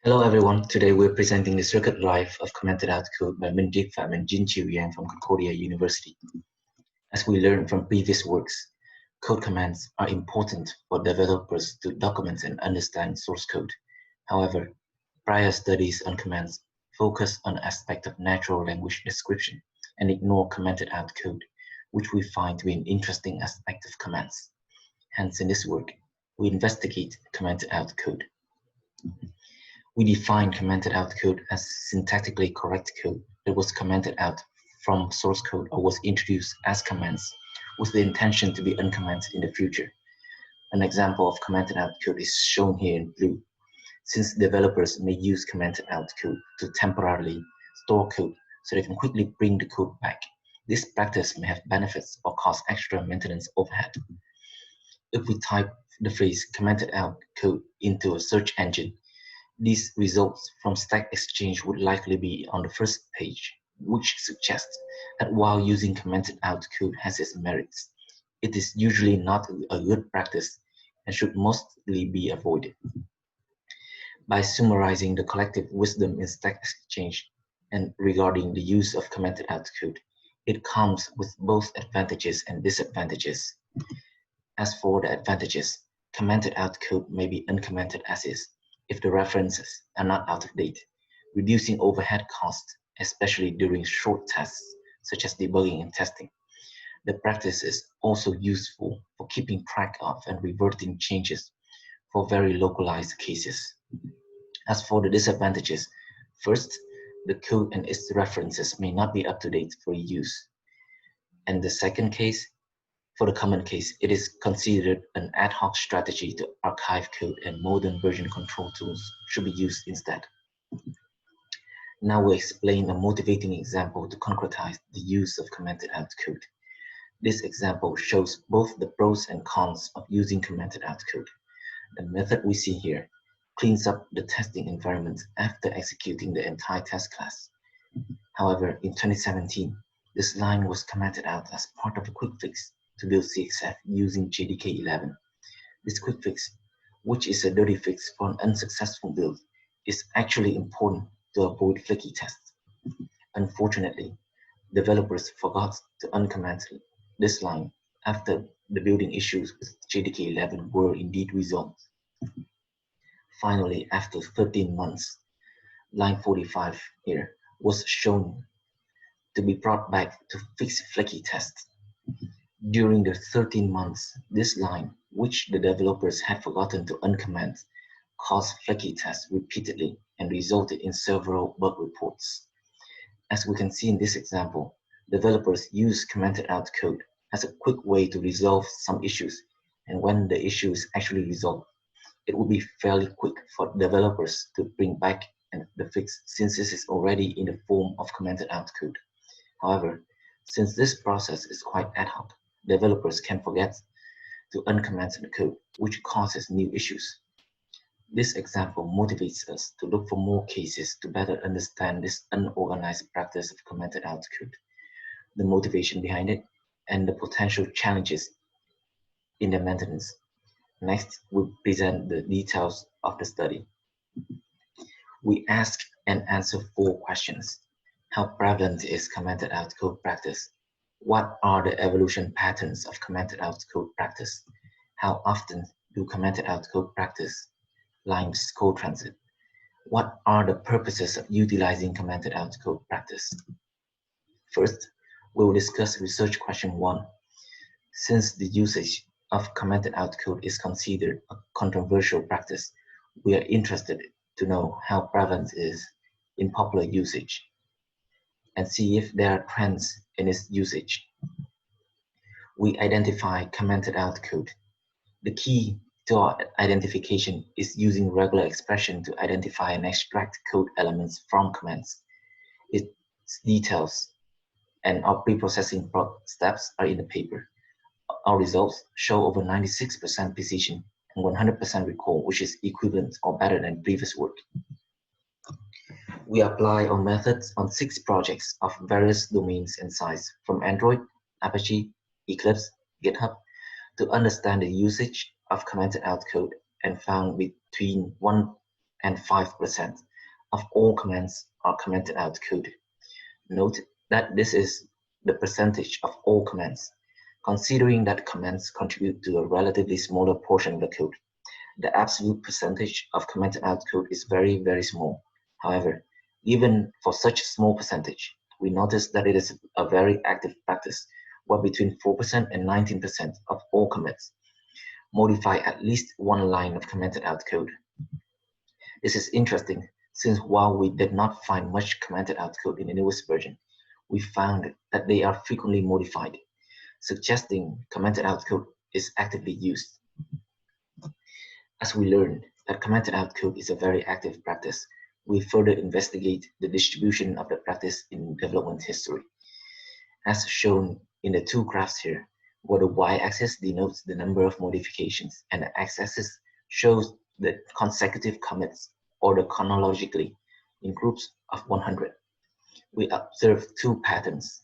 Hello everyone, today we're presenting the circuit life of commented out code by Minjik Pham and Jin Chiu Yang from Concordia University. As we learned from previous works, code commands are important for developers to document and understand source code. However, prior studies on commands focus on the aspect of natural language description and ignore commented out code, which we find to be an interesting aspect of commands. Hence, in this work, we investigate commented out code. We define commented out code as syntactically correct code that was commented out from source code or was introduced as commands with the intention to be uncommented in the future. An example of commented out code is shown here in blue. Since developers may use commented out code to temporarily store code so they can quickly bring the code back, this practice may have benefits or cause extra maintenance overhead. If we type the phrase commented out code into a search engine, these results from Stack Exchange would likely be on the first page, which suggests that while using commented out code has its merits, it is usually not a good practice and should mostly be avoided. By summarizing the collective wisdom in Stack Exchange and regarding the use of commented out code, it comes with both advantages and disadvantages. As for the advantages, commented out code may be uncommented as is if the references are not out of date, reducing overhead costs, especially during short tests, such as debugging and testing. The practice is also useful for keeping track of and reverting changes for very localized cases. As for the disadvantages, first, the code and its references may not be up to date for use. And the second case, for the common case, it is considered an ad hoc strategy to archive code, and modern version control tools should be used instead. Now we'll explain a motivating example to concretize the use of commented out code. This example shows both the pros and cons of using commented out code. The method we see here cleans up the testing environment after executing the entire test class. However, in 2017, this line was commented out as part of a quick fix to build CXF using JDK 11. This quick fix, which is a dirty fix for an unsuccessful build, is actually important to avoid flaky tests. Unfortunately, developers forgot to uncomment this line after the building issues with JDK 11 were indeed resolved. Finally, after 13 months, line 45 here was shown to be brought back to fix flaky tests. During the 13 months, this line, which the developers had forgotten to uncomment, caused flaky tests repeatedly and resulted in several bug reports. As we can see in this example, developers use commented out code as a quick way to resolve some issues, and when the issue is actually resolved, it will be fairly quick for developers to bring back the fix since this is already in the form of commented out code. However, since this process is quite ad hoc, developers can forget to uncomment the code, which causes new issues. This example motivates us to look for more cases to better understand this unorganized practice of commented out code, the motivation behind it, and the potential challenges in the maintenance. Next, we'll present the details of the study. We ask and answer 4 questions. How prevalent is commented out code practice? What are the evolution patterns of commented out code practice? How often do commented out code practice lines code transit? What are the purposes of utilizing commented out code practice? First, we will discuss research question 1. Since the usage of commented out code is considered a controversial practice, we are interested to know how prevalent it is in popular usage and see if there are trends in its usage. We identify commented out code. The key to our identification is using regular expression to identify and extract code elements from commands. Its details and our pre-processing steps are in the paper. Our results show over 96% precision and 100% recall, which is equivalent or better than previous work. We apply our methods on 6 projects of various domains and size, from Android, Apache, Eclipse, GitHub, to understand the usage of commented out code, and found between 1 and 5% of all comments are commented out code. Note that this is the percentage of all comments, considering that comments contribute to a relatively smaller portion of the code. The absolute percentage of commented out code is very, very small. However, even for such a small percentage, we notice that it is a very active practice where between 4% and 19% of all commits modify at least one line of commented out code. This is interesting since while we did not find much commented out code in the newest version, we found that they are frequently modified, suggesting commented out code is actively used. As we learn that commented out code is a very active practice, we further investigate the distribution of the practice in development history. As shown in the two graphs here, where the y-axis denotes the number of modifications and the x-axis shows the consecutive commits ordered chronologically in groups of 100. We observe two patterns.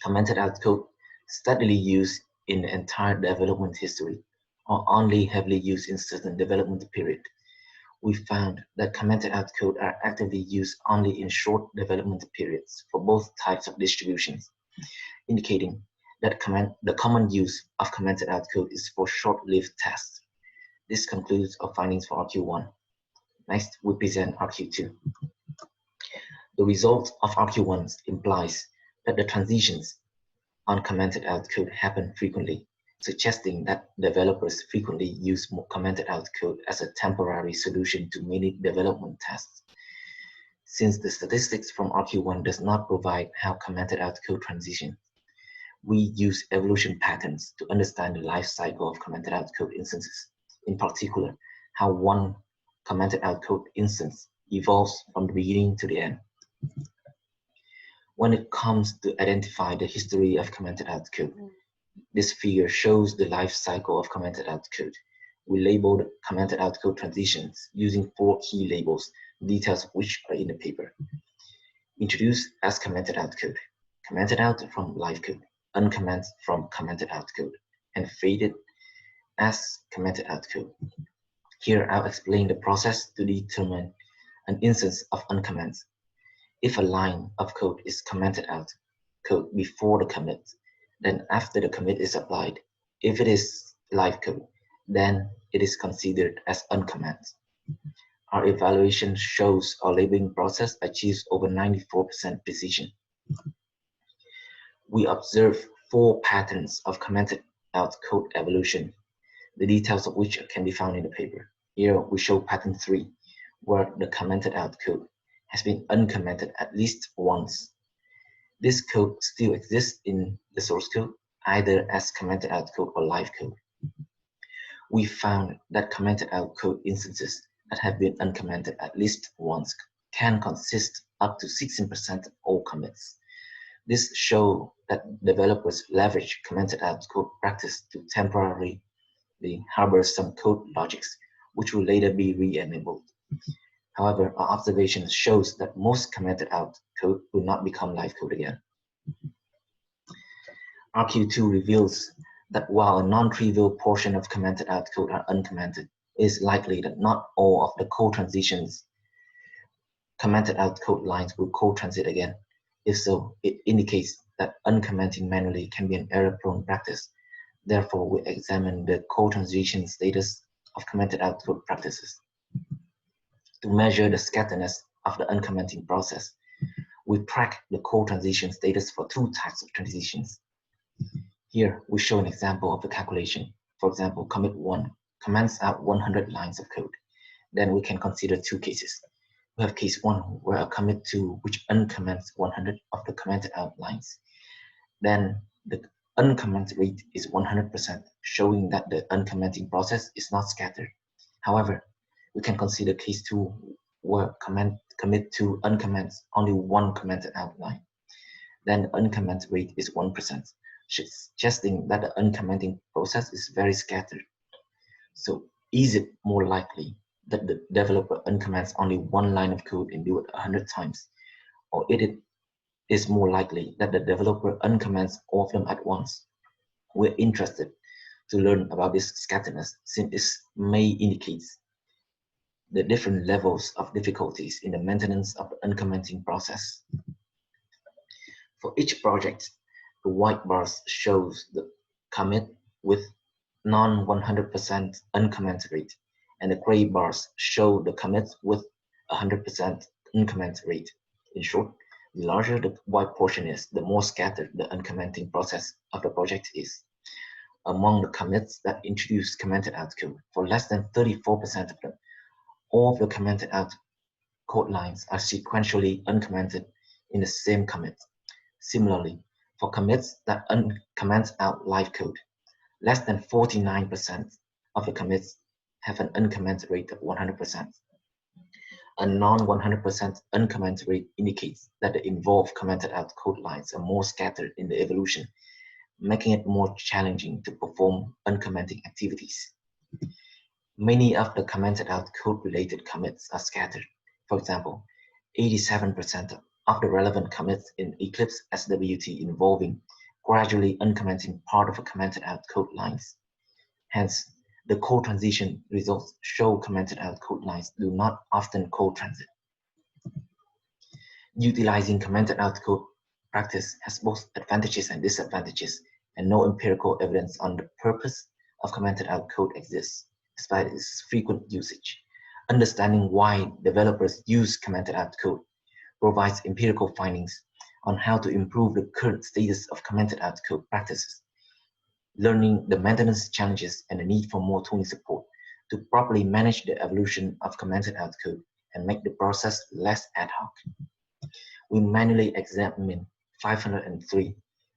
Commented out code steadily used in the entire development history or only heavily used in certain development period. We found that commented out code are actively used only in short development periods for both types of distributions, indicating that the common use of commented out code is for short-lived tasks. This concludes our findings for RQ1. Next, we present RQ2. The result of RQ1 implies that the transitions on commented out code happen frequently, suggesting that developers frequently use commented out code as a temporary solution to many development tasks. Since the statistics from RQ1 does not provide how commented out code transition, we use evolution patterns to understand the life cycle of commented out code instances, in particular, how one commented out code instance evolves from the beginning to the end. When it comes to identify the history of commented out code, this figure shows the life cycle of commented out code. We labeled commented out code transitions using 4 key labels, details of which are in the paper. Introduced as commented out code, commented out from live code, uncommented from commented out code, and faded as commented out code. Here I'll explain the process to determine an instance of uncommented. If a line of code is commented out code before the commit, then after the commit is applied, if it is live code, then it is considered as uncommented. Our evaluation shows our labeling process achieves over 94% precision. We observe 4 patterns of commented out code evolution, the details of which can be found in the paper. Here we show pattern 3, where the commented out code has been uncommented at least once. This code still exists in the source code, either as commented out code or live code. We found that commented out code instances that have been uncommented at least once can consist up to 16% of all commits. This shows that developers leverage commented out code practice to temporarily harbor some code logics, which will later be re-enabled. However, our observation shows that most commented out code will not become live code again. RQ2 reveals that while a non-trivial portion of commented out code are uncommented, it is likely that not all of the code transitions commented out code lines will co-transit again. If so, it indicates that uncommenting manually can be an error-prone practice. Therefore, we examine the co-transition status of commented out code practices. To measure the scatteredness of the uncommenting process, we track the co-transition status for 2 types of transitions. Here, we show an example of the calculation. For example, commit 1 comments out 100 lines of code. Then we can consider 2 cases. We have case 1, where a commit 2 which uncomments 100 of the commented out lines. Then the uncomment rate is 100%, showing that the uncommenting process is not scattered. However, we can consider case 2, where commit 2 uncomments only 1 commented out line. Then the uncomment rate is 1%, suggesting that the uncommenting process is very scattered. So is it more likely that the developer uncomments only 1 line of code and do it 100 times? Or it is more likely that the developer uncomments all of them at once? We're interested to learn about this scatteredness, since this may indicate the different levels of difficulties in the maintenance of the uncommenting process. For each project, the white bars shows the commit with non-100% uncomment rate, and the gray bars show the commits with 100% uncomment rate. In short, the larger the white portion is, the more scattered the uncommenting process of the project is. Among the commits that introduce commented out code, for less than 34% of them, all of the commented out code lines are sequentially uncommented in the same commit. Similarly, for commits that uncomment out live code, less than 49% of the commits have an uncomment rate of 100%. A non-100% uncomment rate indicates that the involved commented out code lines are more scattered in the evolution, making it more challenging to perform uncommenting activities. Many of the commented out code-related commits are scattered. For example, 87% of the relevant commits in Eclipse SWT involving gradually uncommenting part of a commented out code lines. Hence, the code transition results show commented out code lines do not often code transit. Utilizing commented out code practice has both advantages and disadvantages, and no empirical evidence on the purpose of commented out code exists, despite its frequent usage. Understanding why developers use commented out code provides empirical findings on how to improve the current status of commented out code practices. Learning the maintenance challenges and the need for more tooling support to properly manage the evolution of commented out code and make the process less ad hoc. We manually examine 503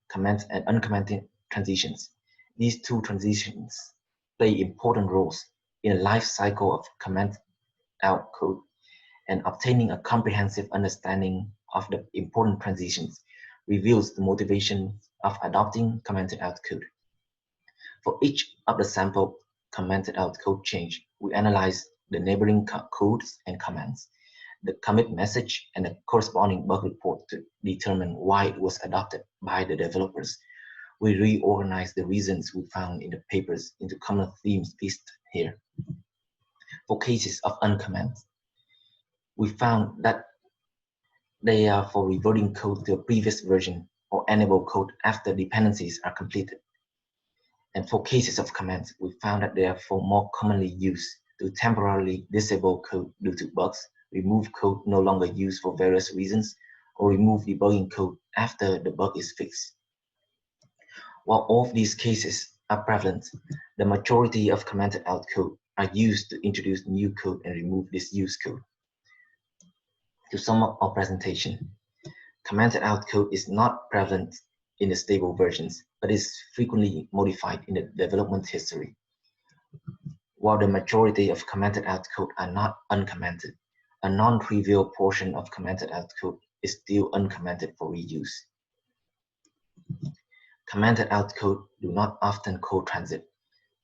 comment and uncommented transitions. These two transitions play important roles in the life cycle of comment out code, and obtaining a comprehensive understanding of the important transitions reveals the motivation of adopting commented out code. For each of the sample commented out code change, we analyze the neighboring codes and commands, the commit message, and the corresponding bug report to determine why it was adopted by the developers. We reorganize the reasons we found in the papers into common themes listed here. For cases of uncomment, we found that they are for reverting code to a previous version or enable code after dependencies are completed. And for cases of comments, we found that they are for more commonly used to temporarily disable code due to bugs, remove code no longer used for various reasons, or remove debugging code after the bug is fixed. While all of these cases are prevalent, the majority of commented out code are used to introduce new code and remove disused code. To sum up our presentation, commented out code is not prevalent in the stable versions, but is frequently modified in the development history. While the majority of commented out code are not uncommented, a non-trivial portion of commented out code is still uncommented for reuse. Commented out code do not often code transit.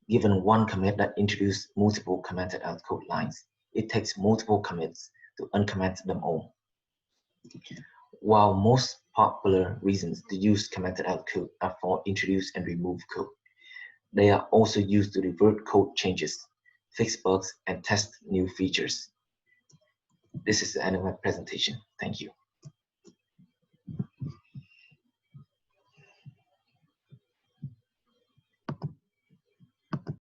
Given one commit that introduces multiple commented out code lines, it takes multiple commits to uncomment them all. While most popular reasons to use commented out code are for introduce and remove code, they are also used to revert code changes, fix bugs, and test new features. This is the end of my presentation. Thank you.